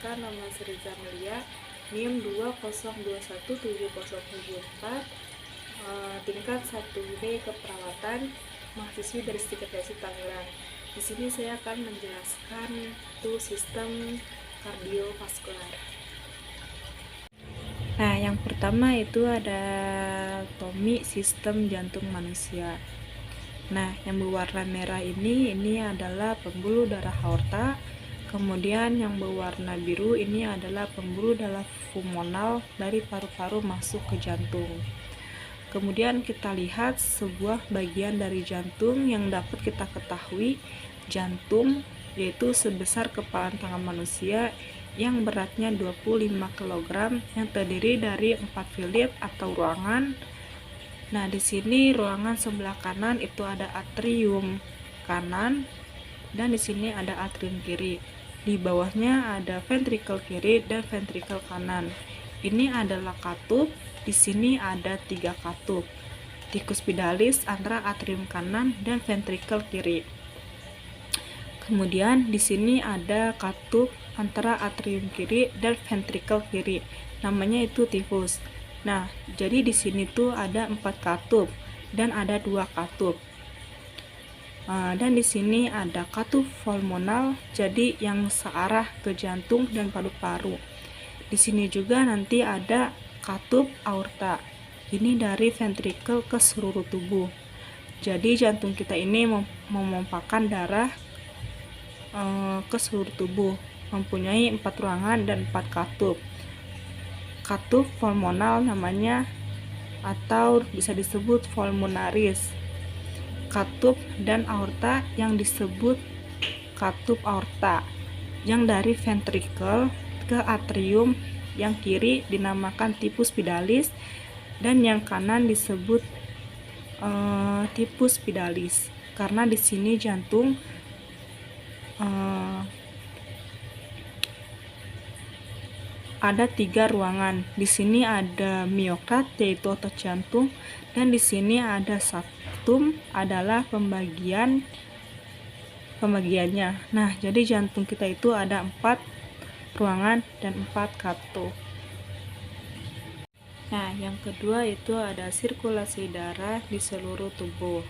perkenalkan, nama Sri Zamelia, NIM 2021704, tingkat 1B keperawatan, mahasiswi dari Stiketesi Tangerang. Di sini saya akan menjelaskan sistem kardiovaskular. Nah, yang pertama itu ada TOMI, sistem jantung manusia. Nah, yang berwarna merah ini adalah pembuluh darah aorta. Kemudian yang berwarna biru ini adalah pembuluh darah pulmonal dari paru-paru masuk ke jantung. Kemudian kita lihat sebuah bagian dari jantung yang dapat kita ketahui. Jantung yaitu sebesar kepalan tangan manusia yang beratnya 25 kg yang terdiri dari 4 filip atau ruangan. Nah, di sini ruangan sebelah kanan itu ada atrium kanan dan di sini ada atrium kiri. Di bawahnya ada ventrikel kiri dan ventrikel kanan. Ini adalah katup. Di sini ada 3 katup. Ticus pidaliis antara atrium kanan dan ventrikel kiri. Kemudian di sini ada katup antara atrium kiri dan ventrikel kiri. Namanya itu tifus. Nah, jadi di sini tuh ada 4 katup dan ada 2 katup. Dan di sini ada katup pulmonal, jadi yang searah ke jantung dan paru-paru. Di sini juga nanti ada katup aorta. Ini dari ventrikel ke seluruh tubuh. Jadi jantung kita ini memompakan darah ke seluruh tubuh, mempunyai 4 ruangan dan 4 katup. Katup pulmonal namanya atau bisa disebut pulmonaris. Katup dan aorta yang disebut katup aorta, yang dari ventrikel ke atrium, yang kiri dinamakan ticus pidaliis dan yang kanan disebut ticus pidaliis karena di sini jantung ada 3 ruangan. Di sini ada miokard yaitu otot jantung dan di sini ada septum adalah pembagiannya. Nah, jadi jantung kita itu ada 4 ruangan dan 4 katup. Nah, yang kedua itu ada sirkulasi darah di seluruh tubuh.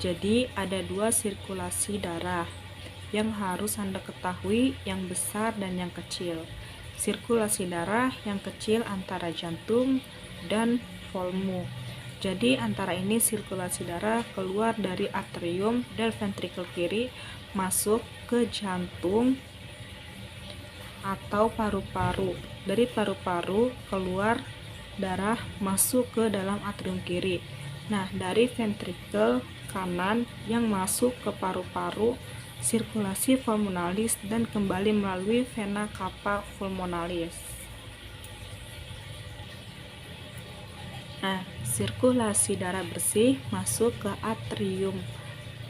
Jadi ada 2 sirkulasi darah yang harus Anda ketahui, yang besar dan yang kecil. Sirkulasi darah yang kecil antara jantung dan polmu. Jadi antara ini sirkulasi darah keluar dari atrium dan ventrikel kiri masuk ke jantung atau paru-paru. Dari paru-paru keluar darah masuk ke dalam atrium kiri. Nah, dari ventrikel kanan yang masuk ke paru-paru sirkulasi pulmonalis dan kembali melalui vena cava pulmonalis. Nah, sirkulasi darah bersih masuk ke atrium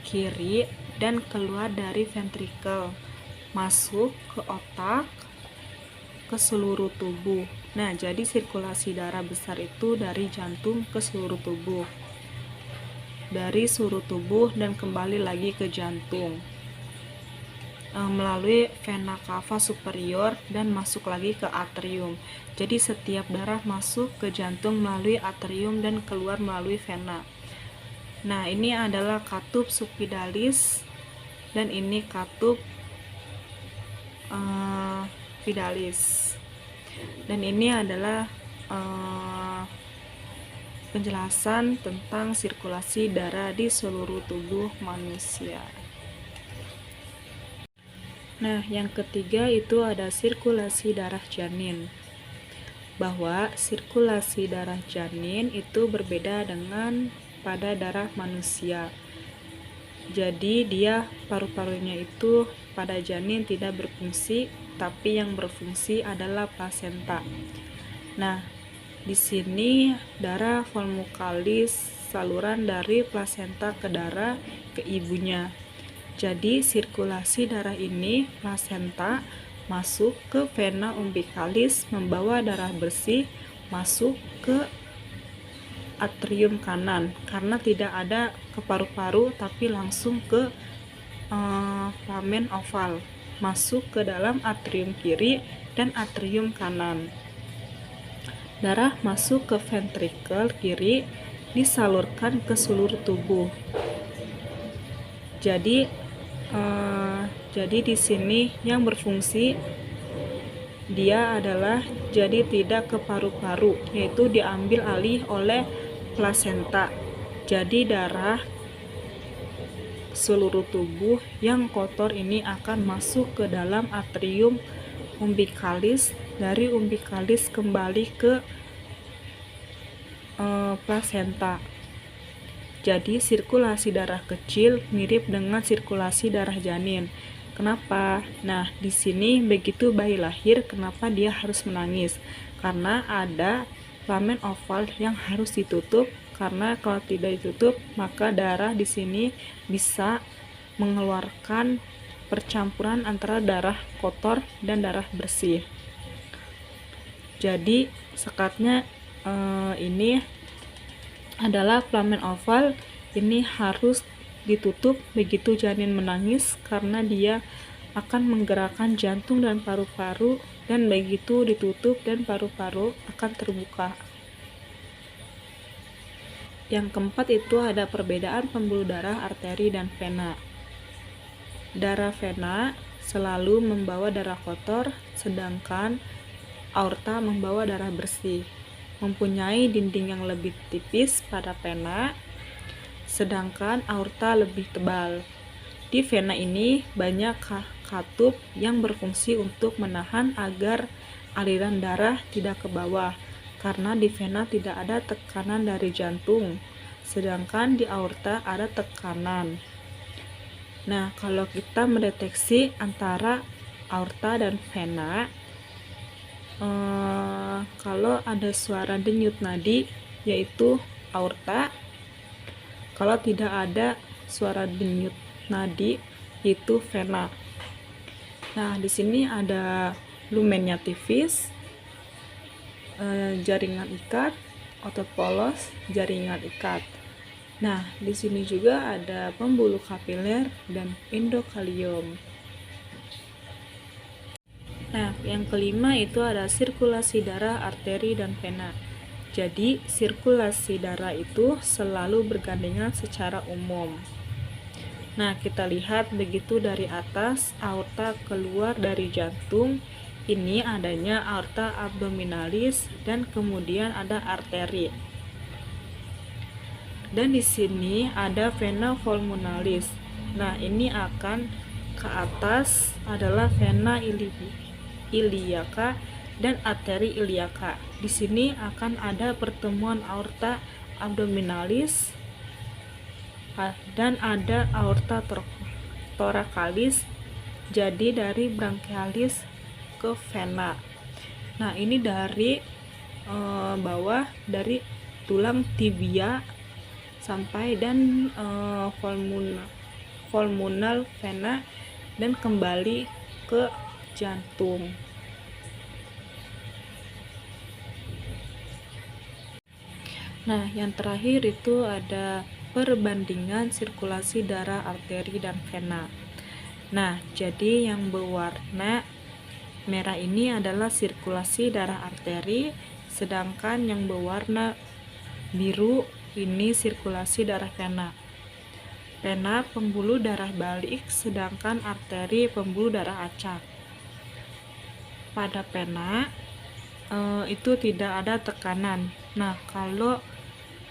kiri dan keluar dari ventrikel, masuk ke otak, ke seluruh tubuh. Nah, jadi sirkulasi darah besar itu dari jantung ke seluruh tubuh, dari seluruh tubuh dan kembali lagi ke jantung melalui vena cava superior dan masuk lagi ke atrium. Jadi setiap darah masuk ke jantung melalui atrium dan keluar melalui vena. Nah, ini adalah katup subpidaliis dan ini katup pidaliis. Dan ini adalah penjelasan tentang sirkulasi darah di seluruh tubuh manusia. Nah, yang ketiga itu ada sirkulasi darah janin. Bahwa sirkulasi darah janin itu berbeda dengan pada darah manusia. Jadi dia paru-parunya itu pada janin tidak berfungsi, tapi yang berfungsi adalah plasenta. Nah, di sini darah volumukalis, saluran dari plasenta ke darah ke ibunya. Jadi sirkulasi darah ini plasenta masuk ke vena umbilicalis membawa darah bersih masuk ke atrium kanan karena tidak ada ke paru-paru tapi langsung ke lamen oval. masuk ke dalam atrium kiri dan atrium kanan. Darah masuk ke ventrikel kiri, disalurkan ke seluruh tubuh. Jadi di sini yang berfungsi dia adalah jadi tidak ke paru-paru, yaitu diambil alih oleh plasenta. Jadi darah seluruh tubuh yang kotor ini akan masuk ke dalam atrium umbilicalis, dari umbilicalis kembali ke plasenta. Jadi sirkulasi darah kecil mirip dengan sirkulasi darah janin. Kenapa? Nah, di sini begitu bayi lahir, kenapa dia harus menangis? Karena ada lamen oval yang harus ditutup, karena kalau tidak ditutup, maka darah di sini bisa mengeluarkan percampuran antara darah kotor dan darah bersih. Jadi sekatnya ini adalah lamen oval, ini harus ditutup begitu janin menangis, karena dia akan menggerakkan jantung dan paru-paru, dan begitu ditutup dan paru-paru akan terbuka. Yang keempat itu ada perbedaan pembuluh darah arteri dan vena. Darah vena selalu membawa darah kotor, sedangkan aorta membawa darah bersih. Mempunyai dinding yang lebih tipis pada vena, sedangkan aorta lebih tebal. Di vena ini banyak katup yang berfungsi untuk menahan agar aliran darah tidak ke bawah, karena di vena tidak ada tekanan dari jantung, sedangkan di aorta ada tekanan. Nah, kalau kita mendeteksi antara aorta dan vena, kalau ada suara denyut nadi yaitu aorta, kalau tidak ada suara denyut nadi itu vena. Nah, di sini ada lumennya tipis, jaringan ikat, otot polos, jaringan ikat. Nah, di sini juga ada pembuluh kapiler dan endokalium. Nah, yang kelima itu ada sirkulasi darah, arteri, dan vena. Jadi, sirkulasi darah itu selalu bergandengan secara umum. Nah, kita lihat begitu dari atas, aorta keluar dari jantung, ini adanya aorta abdominalis, dan kemudian ada arteri. Dan di sini ada vena pulmonalis. Nah, ini akan ke atas adalah vena iliaca dan arteri iliaca. Di sini akan ada pertemuan aorta abdominalis dan ada aorta thoracalis. Jadi dari branchialis ke vena. Nah, ini dari bawah, dari tulang tibia sampai dan pulmonal vena dan kembali ke jantung. Nah, yang terakhir itu ada perbandingan sirkulasi darah, arteri, dan vena. Nah, jadi yang berwarna merah ini adalah sirkulasi darah arteri, sedangkan yang berwarna biru ini sirkulasi darah vena. Vena pembuluh darah balik, sedangkan arteri pembuluh darah acak. Pada vena itu tidak ada tekanan. Nah, kalau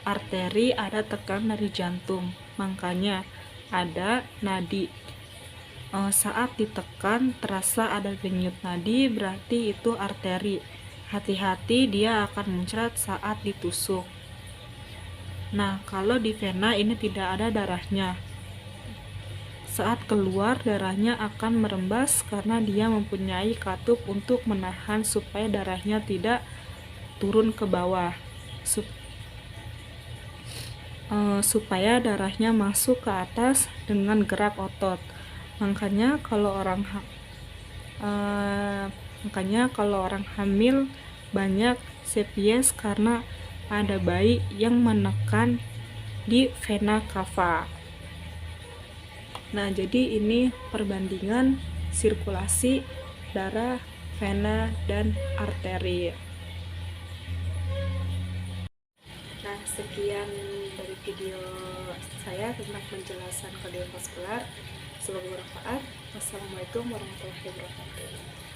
arteri ada tekanan dari jantung, makanya ada nadi. Saat ditekan terasa ada denyut nadi, berarti itu arteri. Hati-hati, dia akan muncrat saat ditusuk. Nah, kalau di vena ini tidak ada darahnya. Saat keluar, darahnya akan merembas karena dia mempunyai katup untuk menahan supaya darahnya tidak turun ke bawah, supaya darahnya masuk ke atas dengan gerak otot. Makanya kalau orang hamil banyak sepies karena ada bayi yang menekan di vena cava. Nah, jadi ini perbandingan sirkulasi darah, vena, dan arteri. Nah, sekian dari video saya tentang penjelasan kardiovaskular. Semoga bermanfaat. Wassalamualaikum warahmatullahi wabarakatuh.